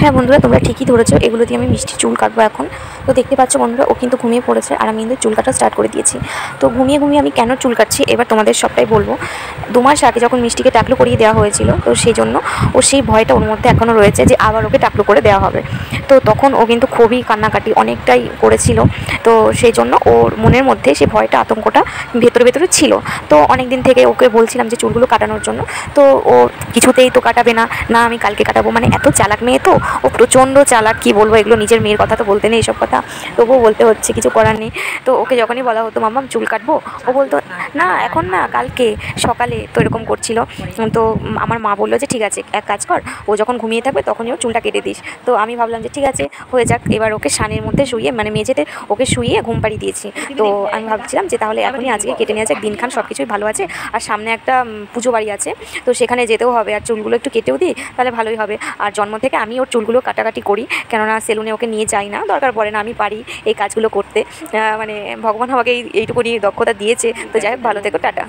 হ্যাঁ বন্ধুরা, তোমরা ঠিকই ধরেছো, এগুলো দিয়ে আমি মিষ্টি চুল কাটবো এখন। তো দেখতে পাচ্ছ বন্ধুরা, ও কিন্তু ঘুমিয়ে পড়েছে আর আমি কিন্তু চুল কাটা স্টার্ট করে দিয়েছি। তো ঘুমিয়ে ঘুমিয়ে আমি কেন চুল কাটছি এবার তোমাদের সবটাই বলবো। 2 মাস আগে যখন মিষ্টিকে টাকলু করিয়ে দেওয়া হয়েছিল, তো সেই জন্য ও সেই ভয়টা ওর মধ্যে এখনও রয়েছে যে আবার ওকে টাকলু করে দেওয়া হবে। তো তখন ও কিন্তু খুবই কান্নাকাটি অনেকটাই করেছিল। তো সেই জন্য ওর মনের মধ্যে সেই ভয়টা আতঙ্কটা ভেতরে ভেতরে ছিল। তো অনেক দিন থেকে ওকে বলছিলাম যে চুলগুলো কাটানোর জন্য। তো ও কিছুতেই তো কাটাবে না, না আমি কালকে কাটাবো, মানে এত চালাক মেয়ে তো। ও প্রচণ্ড চালাক, কী বলবো, এগুলো নিজের মেয়ের কথা তো বলতে নেই এসব কথা, তবুও বলতে হচ্ছে, কিছু করার নেই। তো ওকে যখনই বলা হতো মাম্মাম চুল কাটবো, ও বলতো না এখন না, কালকে সকালে। তো এরকম করছিল। তো আমার মা বললো যে ঠিক আছে, এক কাজ কর, ও যখন ঘুমিয়ে থাকবে তখনই ওর চুলটা কেটে দিস। তো আমি ভাবলাম যে ঠিক আছে, হয়ে যাক। এবার ওকে সানের মধ্যে শুইয়ে, মানে মেঝেতে ওকে শুইয়ে ঘুম পাড়িয়ে দিয়েছি। তো আমি ভাবছিলাম যে তাহলে এখনই আজকে কেটে নেওয়া যাক, দিনখান সব কিছুই ভালো আছে। আর সামনে একটা পুজো বাড়ি আছে, তো সেখানে যেতেও হবে, আর চুলগুলো একটু কেটেও দিই, তাহলে ভালোই হবে। আর জন্ম থেকে আমি ওর চুলগুলো কাটাকাটি করি, কেননা সেলুনে ওকে নিয়ে যাই না, দরকার পড়ে না, আমি পারি এই কাজগুলো করতে। মানে ভগবান আমাকে এইটুকুনি দক্ষতা দিয়েছে। তো যাই হোক, ভালো থেকো, টাটা।